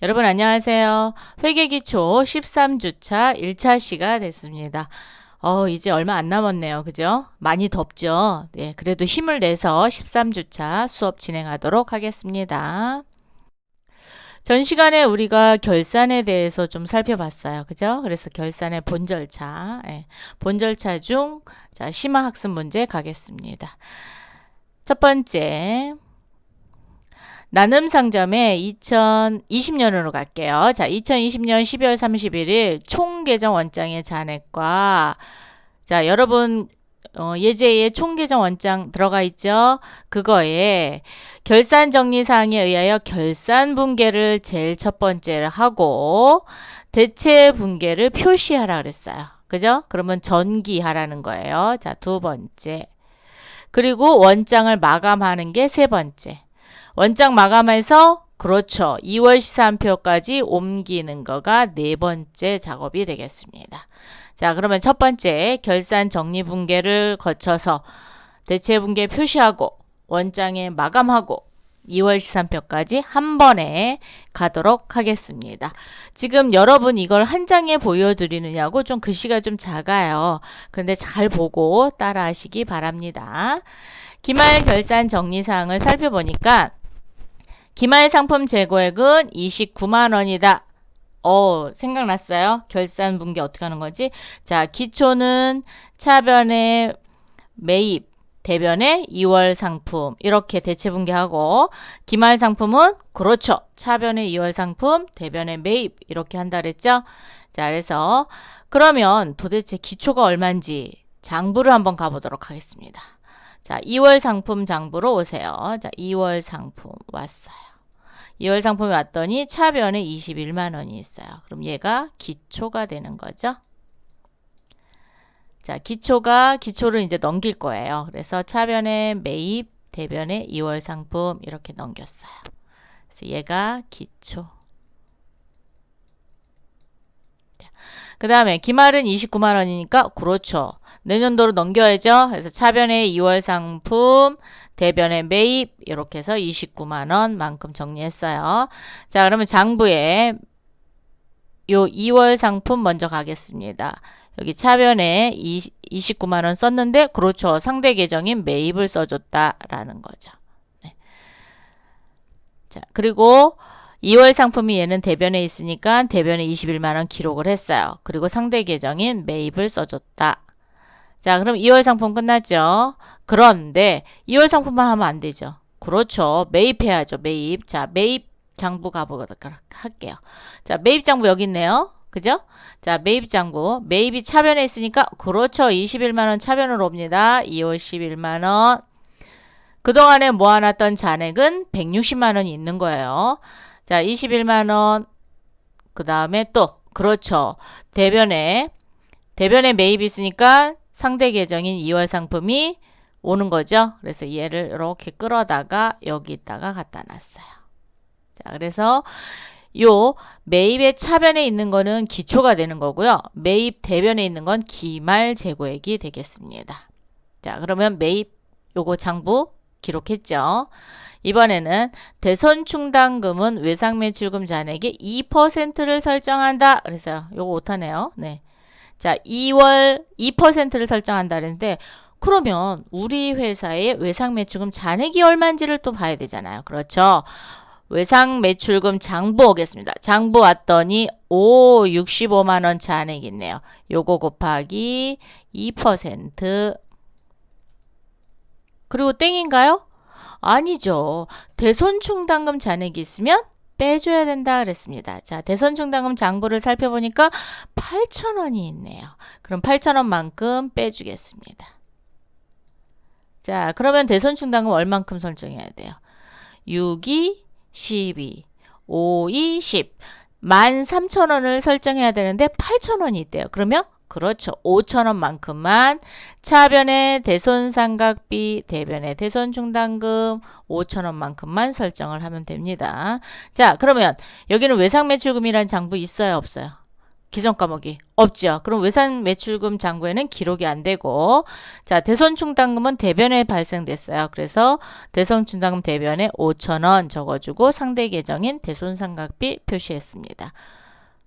여러분 안녕하세요. 회계기초 13주차 1차 시가 됐습니다. 이제 얼마 안 남았네요. 그죠? 많이 덥죠? 네, 그래도 힘을 내서 13주차 수업 진행하도록 하겠습니다. 전 시간에 우리가 결산에 대해서 좀 살펴봤어요. 그죠? 그래서 결산의 본 절차, 본 절차 중 자, 심화 학습 문제 가겠습니다. 첫 번째, 나눔 상점에 2020년으로 갈게요. 자, 2020년 12월 31일 총 계정 원장의 잔액과 자, 여러분 예제에 총 계정 원장 들어가 있죠? 그거에 결산 정리 사항에 의하여 결산 분계를 제일 첫 번째를 하고 대체 분계를 표시하라 그랬어요. 그죠? 그러면 전기하라는 거예요. 자, 두 번째. 그리고 원장을 마감하는 게 세 번째. 원장 마감해서 그렇죠. 2월 시산표까지 옮기는 거가 네 번째 작업이 되겠습니다. 자, 그러면 첫 번째 결산 정리 분계를 거쳐서 대체 분계 표시하고 원장에 마감하고 2월 시산표까지 한 번에 가도록 하겠습니다. 지금 여러분 이걸 한 장에 보여드리느냐고 좀 글씨가 좀 작아요. 그런데 잘 보고 따라 하시기 바랍니다. 기말 결산 정리사항을 살펴보니까 기말 상품 재고액은 29만 원이다. 생각났어요? 결산 분계 어떻게 하는 거지? 자, 기초는 차변의 매입, 대변의 2월 상품 이렇게 대체 분계하고 기말 상품은 그렇죠. 차변의 2월 상품, 대변의 매입 이렇게 한다 그랬죠? 자, 그래서 그러면 도대체 기초가 얼마인지 장부를 한번 가보도록 하겠습니다. 자, 2월 상품 장부로 오세요. 자, 2월 상품 왔어요. 2월 상품이 왔더니 차변에 21만 원이 있어요. 그럼 얘가 기초가 되는 거죠. 자, 기초를 이제 넘길 거예요. 그래서 차변에 매입, 대변에 2월 상품 이렇게 넘겼어요. 그래서 얘가 기초. 그 다음에 기말은 29만 원이니까 그렇죠. 내년도로 넘겨야죠. 그래서 차변에 2월 상품, 대변의 매입 이렇게 해서 29만 원만큼 정리했어요. 자, 그러면 장부에 요 2월 상품 먼저 가겠습니다. 여기 차변에 29만 원 썼는데 그렇죠. 상대 계정인 매입을 써줬다라는 거죠. 네. 자, 그리고 2월 상품이 얘는 대변에 있으니까 대변에 21만 원 기록을 했어요. 그리고 상대 계정인 매입을 써줬다. 자, 그럼 2월 상품 끝났죠. 그런데 2월 상품만 하면 안 되죠. 그렇죠. 매입해야죠. 매입. 자, 매입 장부 가보도록 할게요. 자, 매입 장부 여기 있네요. 그죠? 자, 매입 장부. 매입이 차변에 있으니까 그렇죠. 21만 원 차변으로 옵니다. 2월 11만 원. 그동안에 모아놨던 잔액은 160만 원이 있는 거예요. 자, 21만 원. 그 다음에 또 그렇죠. 대변에 매입이 있으니까 상대 계정인 2월 상품이 오는 거죠. 그래서 얘를 이렇게 끌어다가 여기다가 갖다 놨어요. 자, 그래서 요 매입의 차변에 있는 거는 기초가 되는 거고요. 매입 대변에 있는 건 기말 재고액이 되겠습니다. 자, 그러면 매입 요거 장부 기록했죠. 이번에는 대손 충당금은 외상 매출금 잔액의 2%를 설정한다. 그래서 요거 오타네요. 네. 자, 2월 2%를 설정한다는데 그러면 우리 회사의 외상 매출금 잔액이 얼마인지를 또 봐야 되잖아요. 그렇죠? 외상 매출금 장부 오겠습니다. 장부 왔더니 65만 원 잔액이 있네요. 요거 곱하기 2% 그리고 땡인가요? 아니죠. 대손 충당금 잔액이 있으면 빼줘야 된다 그랬습니다. 자, 대손 충당금 장부를 살펴보니까 8,000원이 있네요. 그럼 8,000원만큼 빼주겠습니다. 자, 그러면 대손 충당금 얼만큼 설정해야 돼요? 6이 12, 5이 10, 13,000원을 설정해야 되는데 8,000원이 있대요. 그러면 그렇죠. 5,000원만큼만 차변의 대손상각비, 대변의 대손충당금 5,000원만큼만 설정을 하면 됩니다. 자, 그러면 여기는 외상매출금이라는 장부 있어요? 없어요? 기존 과목이 없죠. 그럼 외산 매출금 장부에는 기록이 안 되고, 자, 대손 충당금은 대변에 발생됐어요. 그래서 대손 충당금 대변에 5,000원 적어주고 상대 계정인 대손상각비 표시했습니다.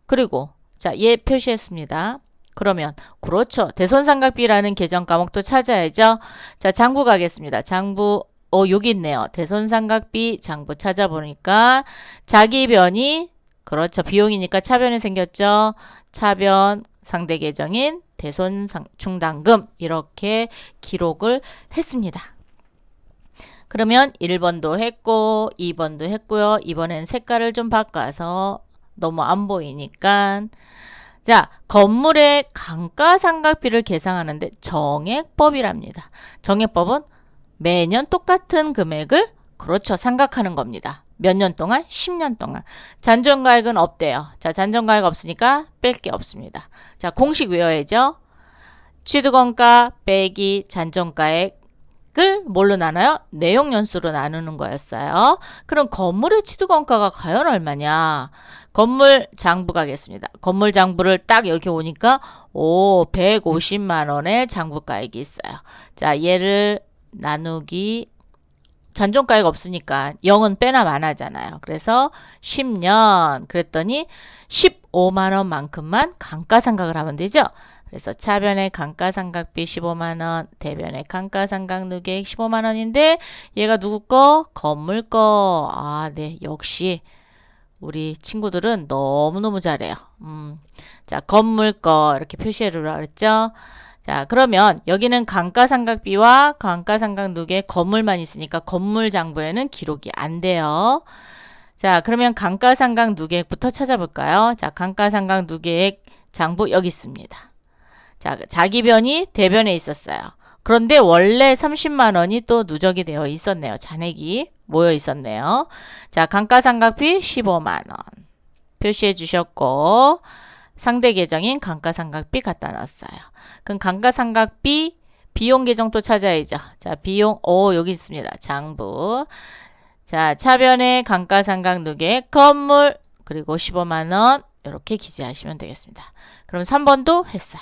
그리고 자, 얘 표시했습니다. 그러면 그렇죠. 대손상각비라는 계정 과목도 찾아야죠. 자, 장부 가겠습니다. 장부 여기 있네요. 대손상각비 장부 찾아보니까 자기변이 그렇죠. 비용이니까 차변이 생겼죠. 차변 상대 계정인 대손 충당금 이렇게 기록을 했습니다. 그러면 1번도 했고 2번도 했고요. 이번엔 색깔을 좀 바꿔서 너무 안 보이니까 자, 건물의 감가상각비를 계산하는데 정액법이랍니다. 정액법은 매년 똑같은 금액을 그렇죠. 상각하는 겁니다. 몇 년 동안? 10년 동안. 잔존가액은 없대요. 자, 잔존가액 없으니까 뺄 게 없습니다. 자, 공식 외워야죠. 취득원가 빼기 잔존가액을 뭘로 나눠요? 내용연수로 나누는 거였어요. 그럼 건물의 취득원가가 과연 얼마냐? 건물 장부 가겠습니다. 건물 장부를 딱 여기 오니까 150만 원의 장부가액이 있어요. 자, 얘를 나누기 잔존가액 없으니까 0은 빼나 마나잖아요. 그래서 10년 그랬더니 15만 원만큼만 감가상각을 하면 되죠. 그래서 차변의 감가상각비 15만 원, 대변의 감가상각 누계액 15만 원인데 얘가 누구 거? 건물 거. 아, 네. 역시 우리 친구들은 너무너무 잘해요. 자, 건물 거 이렇게 표시해주라 그랬죠. 자, 그러면 여기는 감가상각비와 감가상각 누계 건물만 있으니까 건물 장부에는 기록이 안 돼요. 자, 그러면 감가상각 누계액부터 찾아볼까요? 자, 감가상각 누계액 장부 여기 있습니다. 자, 자기변이 대변에 있었어요. 그런데 원래 30만 원이 또 누적이 되어 있었네요. 잔액이 모여 있었네요. 자, 감가상각비 15만 원 표시해 주셨고 상대 계정인 감가상각비 갖다 놨어요. 그럼 감가상각비 비용 계정 또 찾아야죠. 자, 비용 여기 있습니다. 장부. 자, 차변의 감가상각 누계 건물 그리고 15만 원 이렇게 기재하시면 되겠습니다. 그럼 3번도 했어요.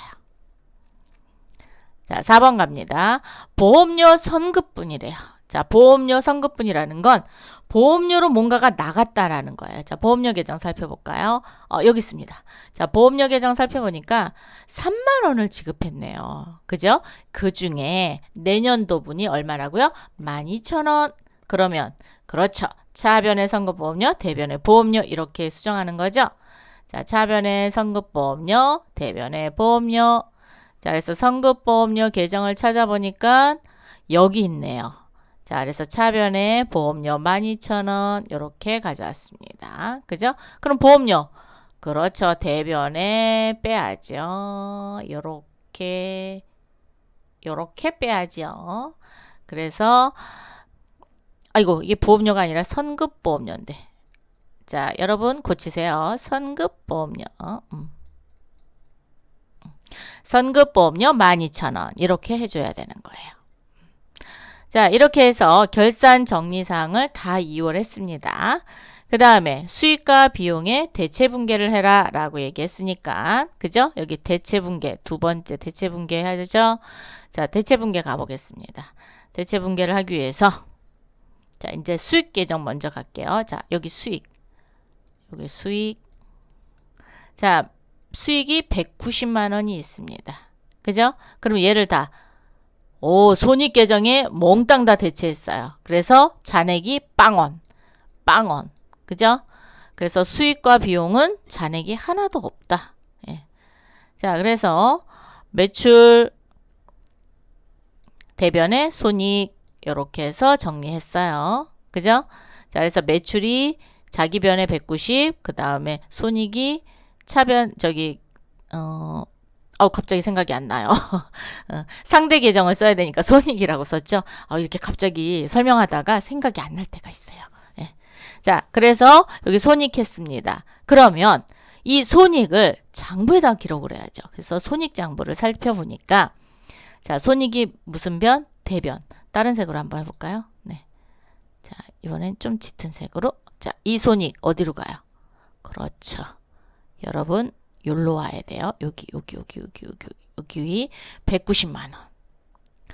자, 4번 갑니다. 보험료 선급분이래요. 자, 보험료 선급분이라는 건 보험료로 뭔가가 나갔다라는 거예요. 자, 보험료 계정 살펴볼까요? 여기 있습니다. 자, 보험료 계정 살펴보니까 3만 원을 지급했네요. 그죠? 그 중에 내년도분이 얼마라고요? 12,000원. 그러면 그렇죠. 차변의 선급보험료, 대변의 보험료 이렇게 수정하는 거죠. 자, 차변의 선급보험료, 대변의 보험료. 자, 그래서 선급보험료 계정을 찾아보니까 여기 있네요. 자, 그래서 차변에 보험료 12,000원 이렇게 가져왔습니다. 그죠? 그럼 보험료 그렇죠. 대변에 빼야죠. 요렇게 빼야죠. 그래서 아이고 이게 보험료가 아니라 선급보험료인데 자, 여러분 고치세요. 선급보험료 선급보험료 12,000원 이렇게 해줘야 되는 거예요. 자, 이렇게 해서 결산 정리사항을 다 이월했습니다. 그 다음에 수익과 비용의 대체분계를 해라 라고 얘기했으니까 그죠? 여기 대체분계 두 번째 대체분계 하죠. 자, 대체분계 가보겠습니다. 대체분계를 하기 위해서 자, 이제 수익 계정 먼저 갈게요. 자, 여기 수익 자, 수익이 190만 원이 있습니다. 그죠? 그럼 얘를 다 손익 계정에 몽땅 다 대체했어요. 그래서 잔액이 빵원. 그죠? 그래서 수익과 비용은 잔액이 하나도 없다. 예. 자, 그래서 매출 대변에 손익 이렇게 해서 정리했어요. 그죠? 자, 그래서 매출이 자기변에 190, 그 다음에 손익이 차변 갑자기 생각이 안 나요. 상대 계정을 써야 되니까 손익이라고 썼죠. 이렇게 갑자기 설명하다가 생각이 안 날 때가 있어요. 예. 자, 그래서 여기 손익했습니다. 그러면 이 손익을 장부에다 기록을 해야죠. 그래서 손익장부를 살펴보니까 자, 손익이 무슨 변? 대변. 다른 색으로 한번 해볼까요? 네. 자, 이번엔 좀 짙은 색으로. 자, 이 손익 어디로 가요? 그렇죠. 여러분 여기로 와야 돼요. 여기 190만 원.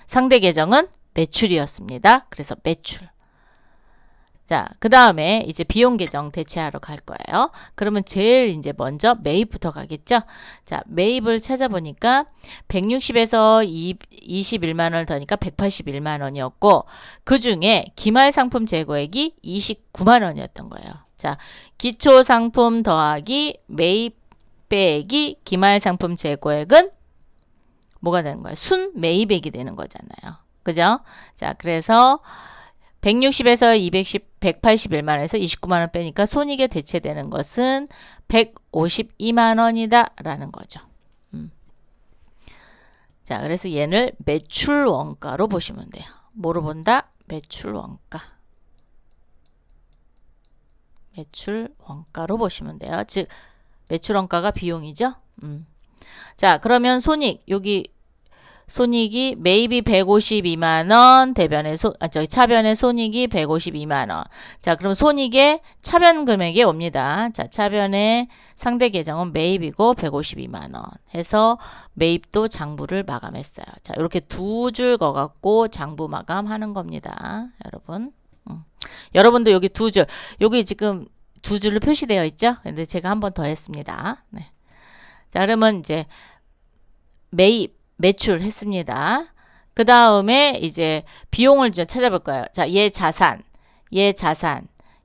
상대 계정은 매출이었습니다. 그래서 매출. 자, 그 다음에 이제 비용 계정 대체하러 갈 거예요. 그러면 제일 이제 먼저 매입부터 가겠죠. 자, 매입을 찾아보니까 160에서 21만 원을 더니까 181만 원이었고, 그 중에 기말 상품 재고액이 29만 원이었던 거예요. 자, 기초 상품 더하기 매입 빼기 기말 상품 재고액은 뭐가 되는 거예요? 순 매입액이 되는 거잖아요. 그죠? 자, 그래서 160에서 181만 원에서 29만 원 빼니까 손익에 대체되는 것은 152만 원이다 라는 거죠. 자, 그래서 얘를 매출 원가로 보시면 돼요. 뭐로 본다? 매출 원가. 매출 원가로 보시면 돼요. 즉 매출 원가가 비용이죠. 자, 그러면 손익 여기 손익이 매입이 152만 원, 차변의 손익이 152만 원. 자, 그럼 손익의 차변 금액이 옵니다. 자, 차변의 상대 계정은 매입이고 152만 원 해서 매입도 장부를 마감했어요. 자, 이렇게 두 줄 거갖고 장부 마감하는 겁니다. 여러분. 여러분도 여기 두 줄, 여기 지금 두 줄로 표시되어 있죠? 근데 제가 한 번 더 했습니다. 네. 자, 그러면 이제 매출 했습니다. 그 다음에 이제 비용을 이제 찾아볼 거예요. 자, 얘 자산.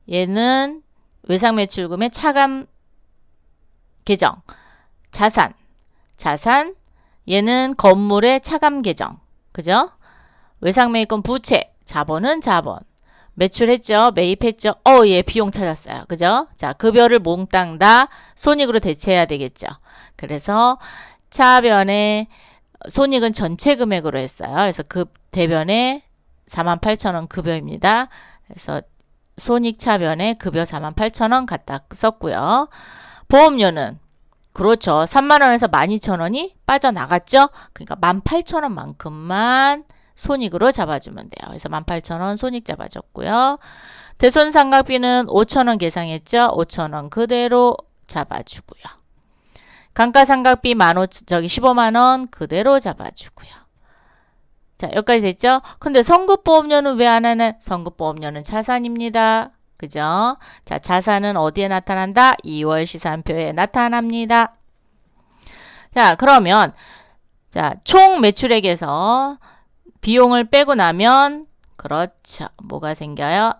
얘는 외상 매출금의 차감 계정. 자산. 얘는 건물의 차감 계정. 그죠? 외상 매입금 부채. 자본은 자본. 매출했죠? 매입했죠? 얘 비용 찾았어요. 그죠? 자, 급여를 몽땅 다 손익으로 대체해야 되겠죠. 그래서 차변에 손익은 전체 금액으로 했어요. 그래서 대변에 48,000원 급여입니다. 그래서 손익 차변에 급여 48,000원 갖다 썼고요. 보험료는 그렇죠. 30,000원에서 12,000원이 빠져나갔죠. 그러니까 18,000원만큼만 손익으로 잡아주면 돼요. 그래서 18,000원 손익 잡아줬고요. 대손상각비는 5,000원 계상했죠. 5,000원 그대로 잡아주고요. 감가상각비 15만 원 그대로 잡아주고요. 자, 여기까지 됐죠? 근데 성급보험료는 왜 안 하나? 성급보험료는 자산입니다. 그죠? 자, 자산은 어디에 나타난다? 2월 시산표에 나타납니다. 자, 그러면 자, 총 매출액에서 비용을 빼고 나면 그렇죠. 뭐가 생겨요?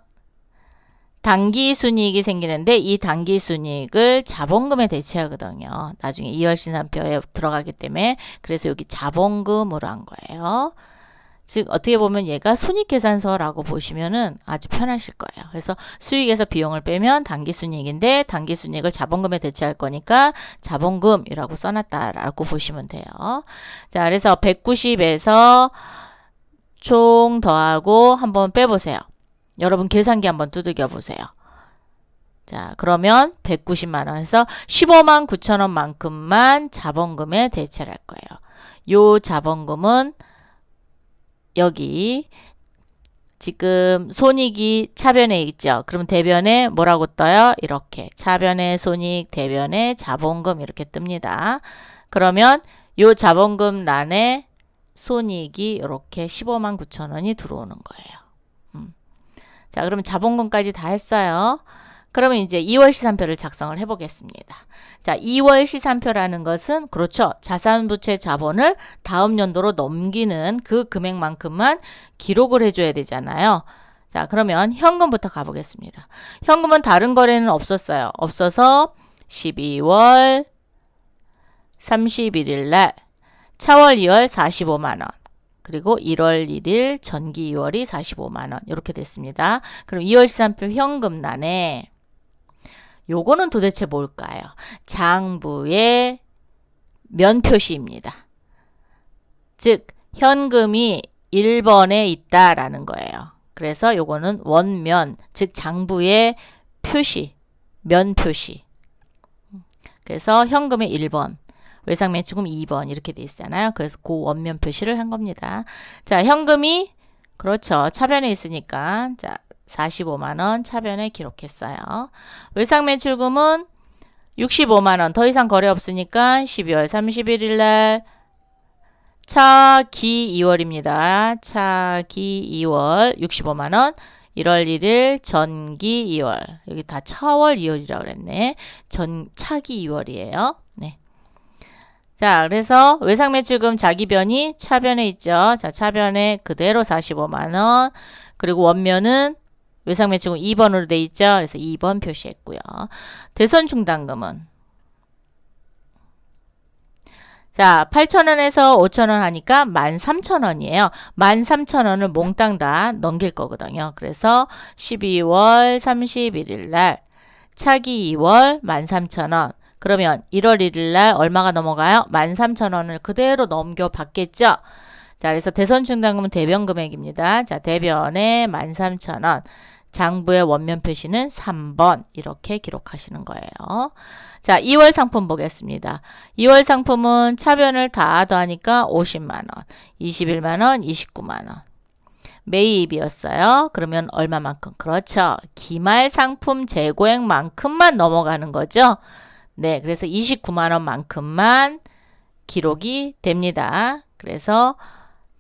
단기순이익이 생기는데 이 단기순이익을 자본금에 대체하거든요. 나중에 2월 시산표에 들어가기 때문에 그래서 여기 자본금으로 한 거예요. 즉 어떻게 보면 얘가 손익계산서라고 보시면은 아주 편하실 거예요. 그래서 수익에서 비용을 빼면 단기순이익인데 단기순이익을 자본금에 대체할 거니까 자본금이라고 써놨다라고 보시면 돼요. 자, 그래서 190에서 총 더하고 한번 빼보세요. 여러분 계산기 한번 두들겨 보세요. 자, 그러면 190만 원에서 15만 9천 원만큼만 자본금에 대체를 할 거예요. 요 자본금은 여기 지금 손익이 차변에 있죠. 그럼 대변에 뭐라고 떠요? 이렇게 차변에 손익, 대변에 자본금 이렇게 뜹니다. 그러면 요 자본금 란에 손익이 이렇게 15만 9천 원이 들어오는 거예요. 자, 그러면 자본금까지 다 했어요. 그러면 이제 2월 시산표를 작성을 해보겠습니다. 자, 2월 시산표라는 것은 그렇죠. 자산부채 자본을 다음 연도로 넘기는 그 금액만큼만 기록을 해줘야 되잖아요. 자, 그러면 현금부터 가보겠습니다. 현금은 다른 거래는 없었어요. 없어서 12월 31일 날 차월 2월 45만 원. 그리고 1월 1일 전기 2월이 45만 원 이렇게 됐습니다. 그럼 2월 시산표 현금란에 요거는 도대체 뭘까요? 장부의 면표시입니다. 즉 현금이 1번에 있다라는 거예요. 그래서 요거는 원면, 즉 장부의 표시, 면표시. 그래서 현금의 1번. 외상매출금 2번 이렇게 돼 있잖아요. 그래서 그 원면 표시를 한 겁니다. 자, 현금이 그렇죠. 차변에 있으니까 자 45만 원 차변에 기록했어요. 외상매출금은 65만 원. 더 이상 거래 없으니까 12월 31일 날 차기 2월입니다. 차기 2월 65만 원. 1월 1일 전기 2월. 여기 다 차월 2월이라고 그랬네. 차기 2월이에요. 네. 자, 그래서 외상매출금 자기변이 차변에 있죠. 자, 차변에 그대로 45만 원. 그리고 원면은 외상매출금 2번으로 돼 있죠. 그래서 2번 표시했고요. 대선 충당금은 자, 8,000원에서 5,000원 하니까 13,000원이에요. 13,000원을 몽땅 다 넘길 거거든요. 그래서 12월 31일 날 차기 2월 13,000원. 그러면 1월 1일 날 얼마가 넘어가요? 13,000원을 그대로 넘겨 받겠죠. 자, 그래서 대선 충당금은 대변 금액입니다. 자, 대변에 13,000원. 장부의 원면 표시는 3번 이렇게 기록하시는 거예요. 자, 2월 상품 보겠습니다. 2월 상품은 차변을 다 더하니까 50만 원, 21만 원, 29만 원. 매입이었어요. 그러면 얼마만큼? 그렇죠. 기말 상품 재고액만큼만 넘어가는 거죠. 네, 그래서 29만 원만큼만 기록이 됩니다. 그래서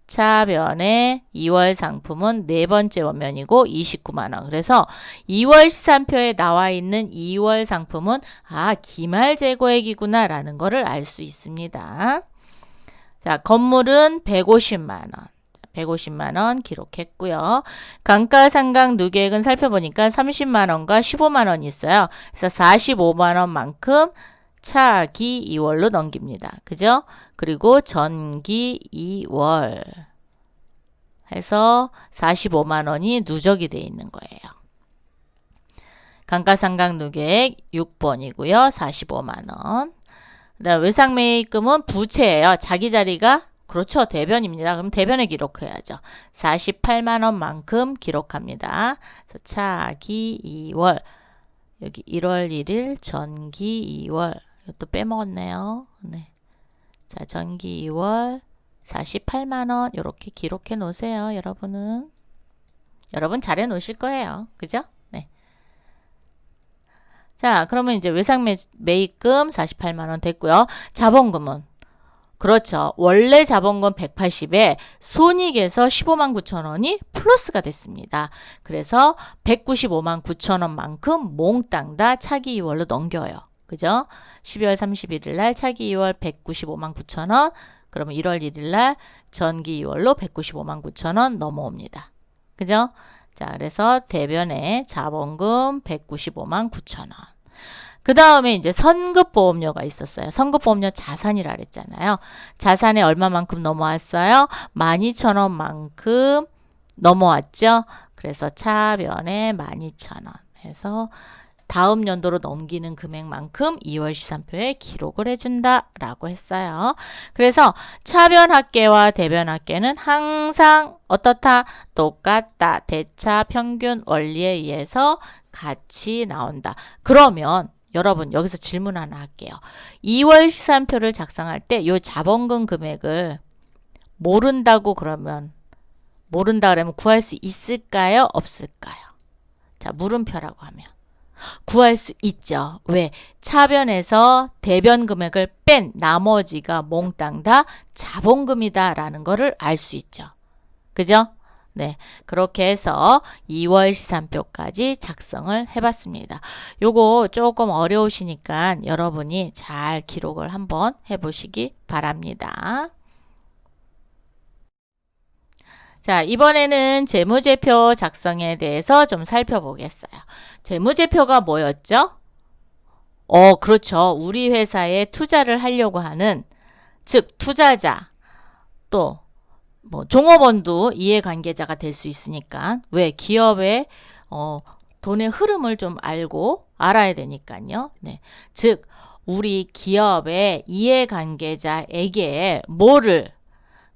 차변의 2월 상품은 네 번째 원면이고 29만 원. 그래서 2월 시산표에 나와 있는 2월 상품은 기말 재고액이구나 라는 거를 알 수 있습니다. 자, 건물은 150만 원. 150만 원 기록했고요. 감가상각 누계액은 살펴보니까 30만 원과 15만 원이 있어요. 그래서 45만 원만큼 차기 2월로 넘깁니다. 그죠? 그리고 전기 2월 해서 45만 원이 누적이 되어 있는 거예요. 감가상각 누계액 6번이고요. 45만 원. 그다음 외상매입금은 부채예요. 자기 자리가 그렇죠. 대변입니다. 그럼 대변에 기록해야죠. 48만 원만큼 기록합니다. 그래서 차기 2월 여기 1월 1일 전기 2월 이것도 빼먹었네요. 네. 자, 전기 2월 48만 원 이렇게 기록해 놓으세요. 여러분은. 여러분 잘해 놓으실 거예요. 그죠? 네. 자, 그러면 이제 외상매입금 48만 원 됐고요. 자본금은 그렇죠. 원래 자본금 180에 손익에서 15만 9천 원이 플러스가 됐습니다. 그래서 195만 9천 원만큼 몽땅 다 차기 2월로 넘겨요. 그죠? 12월 31일 날 차기 2월 195만 9천 원. 그러면 1월 1일 날 전기 2월로 195만 9천 원 넘어옵니다. 그죠? 자, 그래서 대변에 자본금 195만 9천 원. 그 다음에 이제 선급보험료가 있었어요. 선급보험료 자산이라 그랬잖아요. 자산에 얼마만큼 넘어왔어요? 12,000원만큼 넘어왔죠. 그래서 차변에 12,000원 해서 다음 연도로 넘기는 금액만큼 2월 시산표에 기록을 해준다라고 했어요. 그래서 차변 합계와 대변 합계는 항상 어떻다? 똑같다. 대차 평균 원리에 의해서 같이 나온다. 그러면 여러분 여기서 질문 하나 할게요. 2월 시산표를 작성할 때 이 자본금 금액을 모른다 그러면 구할 수 있을까요? 없을까요? 자, 물음표라고 하면 구할 수 있죠. 왜? 차변에서 대변 금액을 뺀 나머지가 몽땅 다 자본금이다 라는 거를 알 수 있죠. 그죠? 네, 그렇게 해서 2월 시산표까지 작성을 해봤습니다. 요거 조금 어려우시니까 여러분이 잘 기록을 한번 해보시기 바랍니다. 자, 이번에는 재무제표 작성에 대해서 좀 살펴보겠어요. 재무제표가 뭐였죠? 그렇죠. 우리 회사에 투자를 하려고 하는, 즉 투자자, 또 종업원도 이해관계자가 될 수 있으니까. 왜? 기업의 돈의 흐름을 좀 알아야 되니까요. 네. 즉 우리 기업의 이해관계자에게 뭐를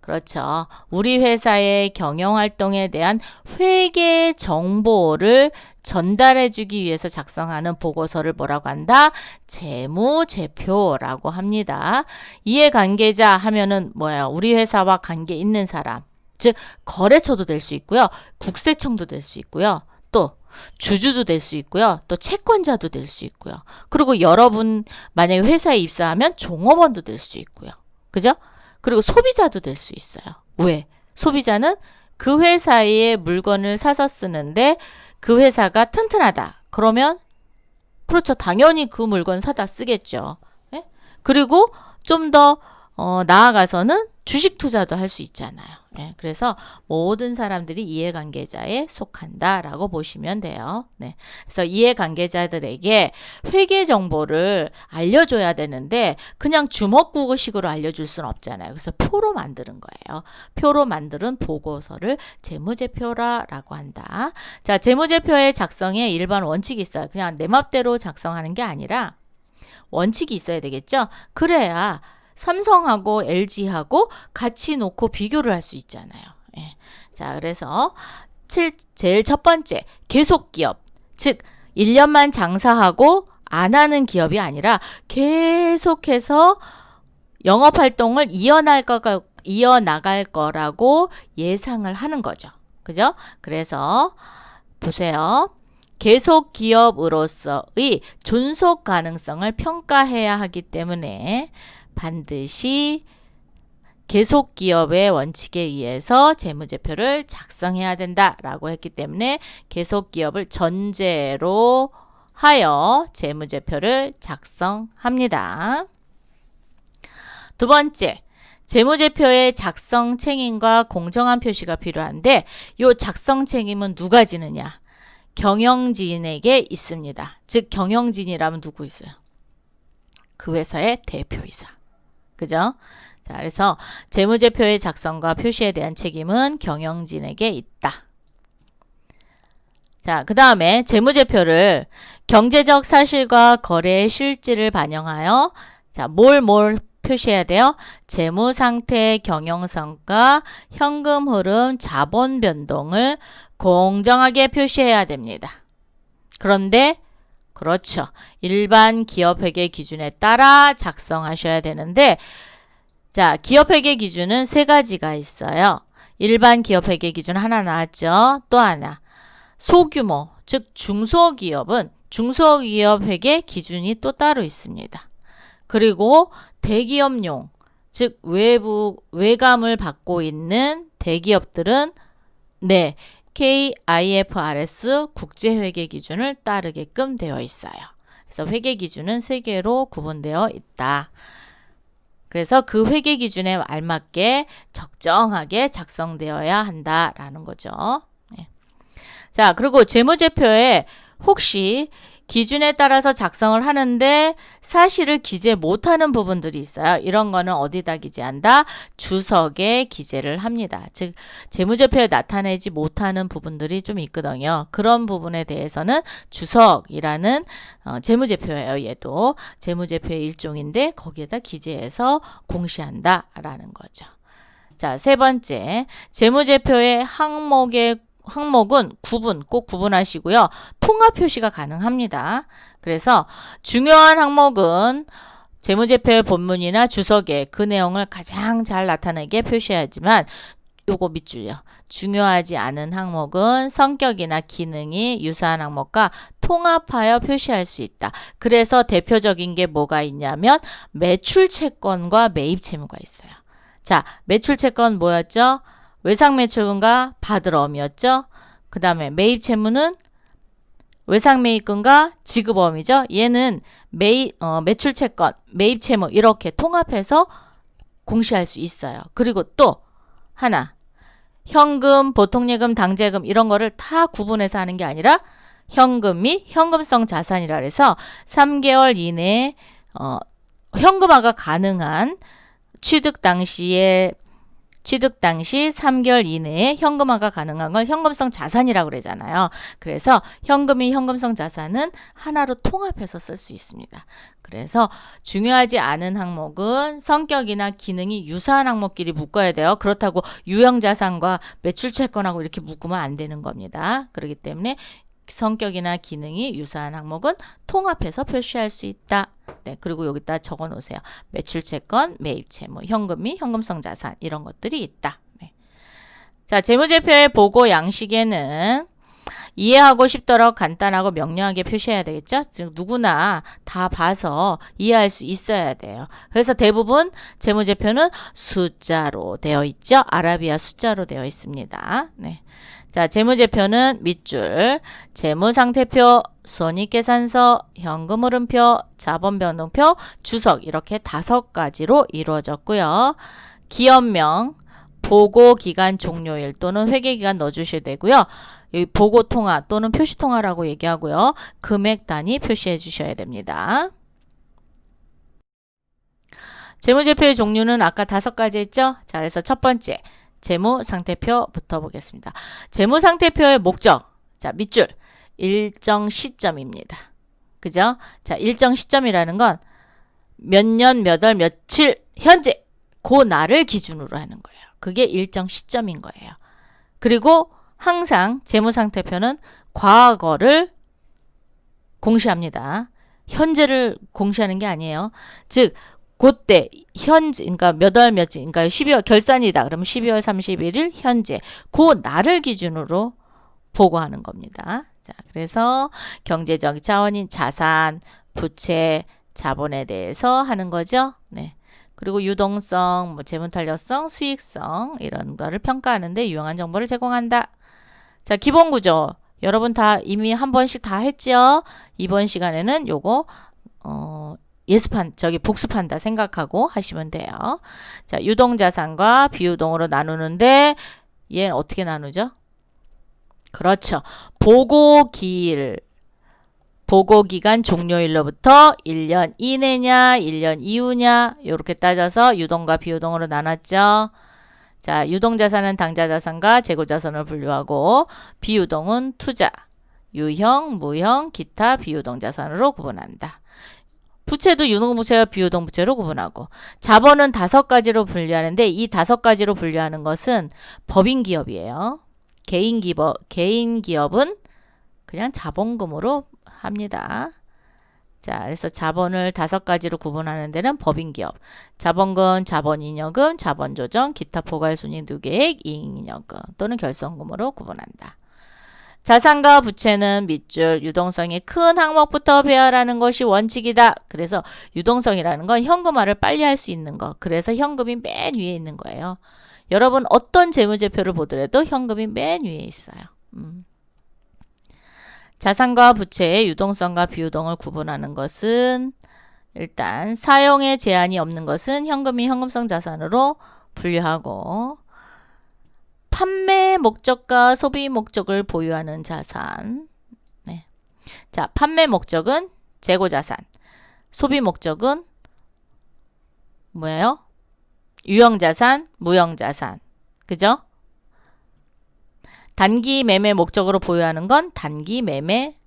그렇죠. 우리 회사의 경영활동에 대한 회계 정보를 전달해주기 위해서 작성하는 보고서를 뭐라고 한다? 재무제표라고 합니다. 이해관계자 하면은 뭐예요? 우리 회사와 관계 있는 사람. 즉 거래처도 될 수 있고요. 국세청도 될 수 있고요. 또 주주도 될 수 있고요. 또 채권자도 될 수 있고요. 그리고 여러분 만약에 회사에 입사하면 종업원도 될 수 있고요. 그죠? 그리고 소비자도 될 수 있어요. 왜? 소비자는 그 회사의 물건을 사서 쓰는데 그 회사가 튼튼하다. 그러면 그렇죠. 당연히 그 물건 사다 쓰겠죠. 예? 그리고 좀 더 나아가서는 주식 투자도 할 수 있잖아요. 예, 그래서 모든 사람들이 이해관계자에 속한다라고 보시면 돼요. 네, 그래서 이해관계자들에게 회계 정보를 알려줘야 되는데 그냥 주먹구구식으로 알려줄 수는 없잖아요. 그래서 표로 만드는 거예요. 표로 만드는 보고서를 재무제표라고 한다. 자, 재무제표의 작성에 일반 원칙이 있어요. 그냥 내 맘대로 작성하는 게 아니라 원칙이 있어야 되겠죠? 그래야 삼성하고 LG하고 같이 놓고 비교를 할 수 있잖아요. 예. 자, 그래서 제일 첫 번째, 계속기업. 즉, 1년만 장사하고 안 하는 기업이 아니라 계속해서 영업활동을 이어나갈 거라고 예상을 하는 거죠. 그죠? 그래서 보세요. 계속 기업으로서의 존속 가능성을 평가해야 하기 때문에 반드시 계속 기업의 원칙에 의해서 재무제표를 작성해야 된다라고 했기 때문에 계속 기업을 전제로 하여 재무제표를 작성합니다. 두 번째, 재무제표의 작성 책임과 공정한 표시가 필요한데 이 작성 책임은 누가 지느냐? 경영진에게 있습니다. 즉 경영진이라면 누구 있어요? 그 회사의 대표이사. 그죠? 자, 그래서 재무제표의 작성과 표시에 대한 책임은 경영진에게 있다. 자, 그 다음에 재무제표를 경제적 사실과 거래의 실질을 반영하여 자, 뭘 표시해야 돼요? 재무상태, 경영성과 현금 흐름, 자본 변동을 공정하게 표시해야 됩니다. 그런데 그렇죠. 일반 기업회계 기준에 따라 작성하셔야 되는데 자, 기업회계 기준은 세 가지가 있어요. 일반 기업회계 기준 하나 나왔죠. 또 하나. 소규모, 즉 중소기업은 중소기업 회계 기준이 또 따로 있습니다. 그리고 대기업용, 즉 외감을 받고 있는 대기업들은 네, KIFRS 국제회계 기준을 따르게끔 되어 있어요. 그래서 회계 기준은 세 개로 구분되어 있다. 그래서 그 회계 기준에 알맞게 적정하게 작성되어야 한다라는 거죠. 네. 자, 그리고 재무제표에 혹시 기준에 따라서 작성을 하는데 사실을 기재 못하는 부분들이 있어요. 이런 거는 어디다 기재한다? 주석에 기재를 합니다. 즉 재무제표에 나타내지 못하는 부분들이 좀 있거든요. 그런 부분에 대해서는 주석이라는 재무제표예요. 얘도 재무제표의 일종인데 거기에다 기재해서 공시한다라는 거죠. 자, 세 번째, 재무제표의 항목은 꼭 구분하시고요. 통합 표시가 가능합니다. 그래서 중요한 항목은 재무제표의 본문이나 주석에 그 내용을 가장 잘 나타내게 표시하지만 요거 밑줄이요. 중요하지 않은 항목은 성격이나 기능이 유사한 항목과 통합하여 표시할 수 있다. 그래서 대표적인 게 뭐가 있냐면 매출채권과 매입채무가 있어요. 자, 매출채권 뭐였죠? 외상매출금과 받을어음이었죠. 그 다음에 매입채무는 외상매입금과 지급어음이죠. 얘는 매출채권, 매입채무 이렇게 통합해서 공시할 수 있어요. 그리고 또 하나, 현금, 보통예금, 당제금 이런 거를 다 구분해서 하는 게 아니라 현금 및 현금성 자산이라 해서 3개월 이내에 현금화가 가능한 취득 당시 3개월 이내에 현금화가 가능한 걸 현금성 자산이라고 그러잖아요. 그래서 현금이 현금성 자산은 하나로 통합해서 쓸 수 있습니다. 그래서 중요하지 않은 항목은 성격이나 기능이 유사한 항목끼리 묶어야 돼요. 그렇다고 유형자산과 매출채권하고 이렇게 묶으면 안 되는 겁니다. 그렇기 때문에 성격이나 기능이 유사한 항목은 통합해서 표시할 수 있다. 네, 그리고 여기다 적어 놓으세요. 매출채권, 매입채무, 현금 및 현금성 자산 이런 것들이 있다. 네. 자, 재무제표의 보고 양식에는 이해하고 싶도록 간단하고 명료하게 표시해야 되겠죠? 즉 누구나 다 봐서 이해할 수 있어야 돼요. 그래서 대부분 재무제표는 숫자로 되어 있죠. 아라비아 숫자로 되어 있습니다. 네. 자, 재무제표는 밑줄, 재무상태표, 손익계산서, 현금흐름표, 자본변동표, 주석 이렇게 5가지로 이루어졌고요. 기업명, 보고기간 종료일 또는 회계기간 넣어주셔야 되고요. 여기 보고통화 또는 표시통화라고 얘기하고요. 금액 단위 표시해 주셔야 됩니다. 재무제표의 종류는 아까 5가지 했죠? 자, 그래서 첫 번째 재무상태표부터 보겠습니다. 재무상태표의 목적, 자 밑줄 일정 시점입니다. 그죠? 자, 일정 시점이라는 건 몇 년, 몇 월, 며칠, 현재 그 날을 기준으로 하는 거예요. 그게 일정 시점인 거예요. 그리고 항상 재무상태표는 과거를 공시합니다. 현재를 공시하는 게 아니에요. 즉 그때 현재 그러니까 몇 월 며칠 그러니까 12월 결산이다. 그러면 12월 31일 현재 그 날을 기준으로 보고하는 겁니다. 자, 그래서 경제적 자원인 자산, 부채, 자본에 대해서 하는 거죠. 네. 그리고 유동성, 뭐 재무탄력성, 수익성 이런 거를 평가하는데 유용한 정보를 제공한다. 자, 기본 구조. 여러분 다 이미 한 번씩 다 했죠? 이번 시간에는 요거 복습한다 생각하고 하시면 돼요. 자, 유동자산과 비유동으로 나누는데 얘는 어떻게 나누죠? 그렇죠. 보고기간 종료일로부터 1년 이내냐, 1년 이후냐 이렇게 따져서 유동과 비유동으로 나눴죠. 자, 유동자산은 당좌자산과 재고자산을 분류하고 비유동은 투자, 유형, 무형, 기타 비유동자산으로 구분한다. 부채도 유동부채와 비유동부채로 구분하고 자본은 5가지로 분류하는데 이 5가지로 분류하는 것은 법인기업이에요. 개인기업은 그냥 자본금으로 합니다. 자, 그래서 자본을 5가지로 구분하는 데는 법인기업, 자본금, 자본잉여금, 자본조정, 기타 포괄손익누계액, 이익잉여금 또는 결손금으로 구분한다. 자산과 부채는 밑줄 유동성이 큰 항목부터 배열하는 것이 원칙이다. 그래서 유동성이라는 건 현금화를 빨리 할 수 있는 거. 그래서 현금이 맨 위에 있는 거예요. 여러분 어떤 재무제표를 보더라도 현금이 맨 위에 있어요. 자산과 부채의 유동성과 비유동을 구분하는 것은 일단 사용에 제한이 없는 것은 현금이 현금성 자산으로 분류하고 판매 목적과 소비 목적을 보유하는 자산. 네. 자, 판매 목적은 재고자산, 소비 목적은 뭐예요? 유형자산, 무형자산. 그죠? 단기 매매 목적으로 보유하는 건 단기 매매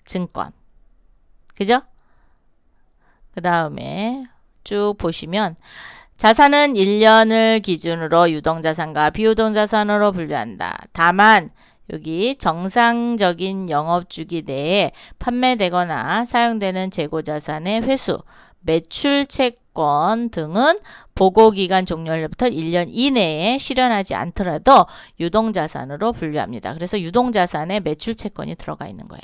증권. 그죠? 그 다음에 쭉 보시면 자산은 1년을 기준으로 유동자산과 비유동자산으로 분류한다. 다만 여기 정상적인 영업주기 내에 판매되거나 사용되는 재고자산의 회수, 매출 채권 등은 보고기간 종료일부터 1년 이내에 실현하지 않더라도 유동자산으로 분류합니다. 그래서 유동자산에 매출채권이 들어가 있는 거예요.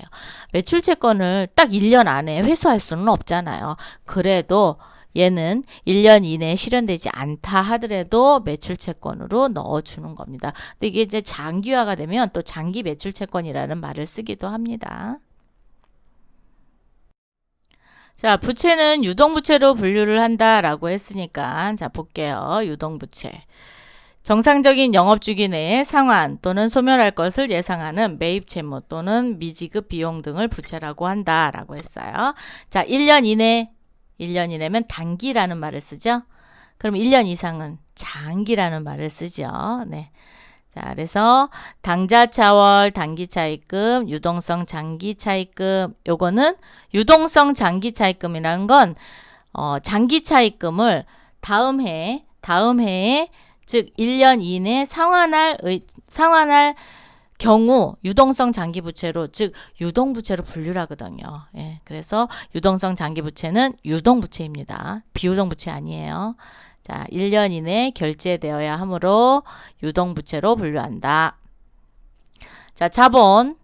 매출채권을 딱 1년 안에 회수할 수는 없잖아요. 그래도 얘는 1년 이내에 실현되지 않다 하더라도 매출채권으로 넣어주는 겁니다. 근데 이게 이제 장기화가 되면 또 장기 매출채권이라는 말을 쓰기도 합니다. 자, 부채는 유동부채로 분류를 한다라고 했으니까 자 볼게요. 유동부채. 정상적인 영업주기 내에 상환 또는 소멸할 것을 예상하는 매입채무 또는 미지급 비용 등을 부채라고 한다라고 했어요. 자, 1년 이내면 단기라는 말을 쓰죠. 그럼 1년 이상은 장기라는 말을 쓰죠. 네. 자, 그래서 당좌차월 단기차입금, 유동성 장기차입금, 요거는 유동성 장기차입금이라는 건 장기차입금을 다음 해에 즉 1년 이내 상환할 경우 유동성 장기부채로 즉 유동부채로 분류를 하거든요. 예, 그래서 유동성 장기부채는 유동부채입니다. 비유동부채 아니에요. 자, 1년 이내 결제되어야 하므로 유동부채로 분류한다. 자, 자본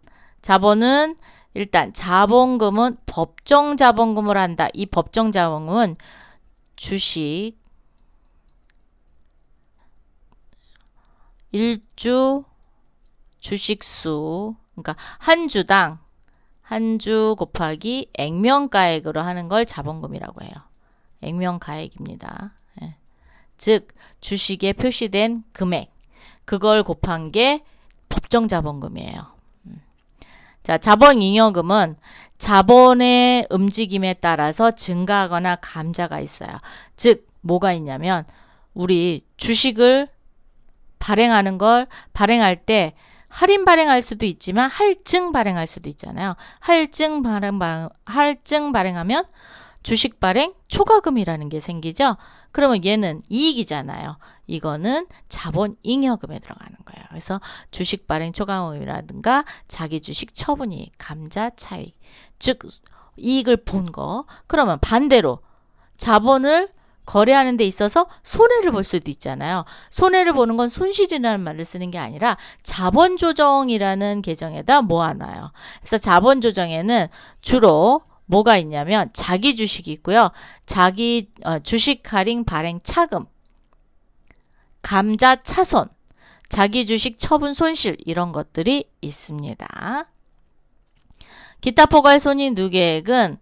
자본은 일단 자본금은 법정 자본금을 한다. 이 법정 자본금은 주식, 일주, 주식수, 그러니까 한 주당 한 주 곱하기 액면가액으로 하는 걸 자본금이라고 해요. 액면가액입니다. 예. 즉 주식에 표시된 금액, 그걸 곱한 게 법정 자본금이에요. 자, 자본잉여금은 자본의 움직임에 따라서 증가하거나 감자가 있어요. 즉 뭐가 있냐면 우리 주식을 발행할 때 할인 발행할 수도 있지만 할증 발행할 수도 있잖아요. 할증 발행하면 주식 발행 초과금이라는 게 생기죠. 그러면 얘는 이익이잖아요. 이거는 자본 잉여금에 들어가는 거예요. 그래서 주식 발행 초과금이라든가 자기 주식 처분이익, 감자 차익, 즉 이익을 본 거. 그러면 반대로 자본을 거래하는 데 있어서 손해를 볼 수도 있잖아요. 손해를 보는 건 손실이라는 말을 쓰는 게 아니라 자본조정이라는 계정에다 모아놔요. 그래서 자본조정에는 주로 뭐가 있냐면 자기 주식이 있고요. 자기 주식 할인 발행 차금, 감자 차손, 자기 주식 처분 손실 이런 것들이 있습니다. 기타 포괄 손익 누계액은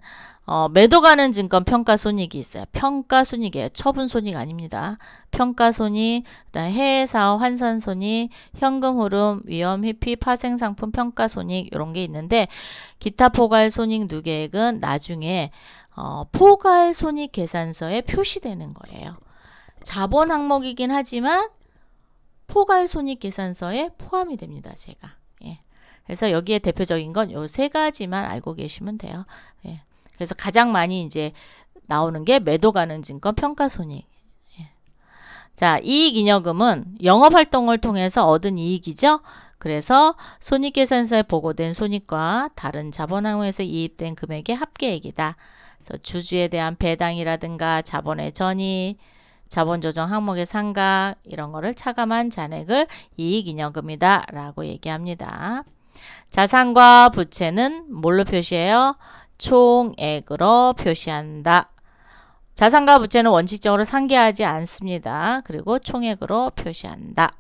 매도 가는 증권 평가 손익이 있어요. 평가 손익이에요. 처분 손익 아닙니다. 평가 손익, 그다음 해외 사업 환산 손익, 현금 흐름, 위험 회피, 파생 상품 평가 손익 이런 게 있는데 기타 포괄 손익 누계액은 나중에 포괄 손익 계산서에 표시되는 거예요. 자본 항목이긴 하지만 포괄 손익 계산서에 포함이 됩니다. 제가. 예. 그래서 여기에 대표적인 건 요 세 가지만 알고 계시면 돼요. 예. 그래서 가장 많이 이제 나오는 게 매도 가능 증권 평가 손익. 예. 자, 이익잉여금은 영업활동을 통해서 얻은 이익이죠. 그래서 손익계산서에 보고된 손익과 다른 자본항목에서 이입된 금액의 합계액이다. 그래서 주주에 대한 배당이라든가 자본의 전이, 자본조정 항목의 상각 이런 거를 차감한 잔액을 이익잉여금이다 라고 얘기합니다. 자산과 부채는 뭘로 표시해요? 총액으로 표시한다. 자산과 부채는 원칙적으로 상계하지 않습니다. 그리고 총액으로 표시한다.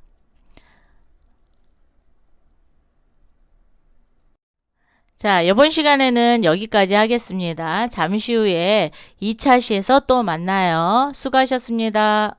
자, 이번 시간에는 여기까지 하겠습니다. 잠시 후에 2차 시에서 또 만나요. 수고하셨습니다.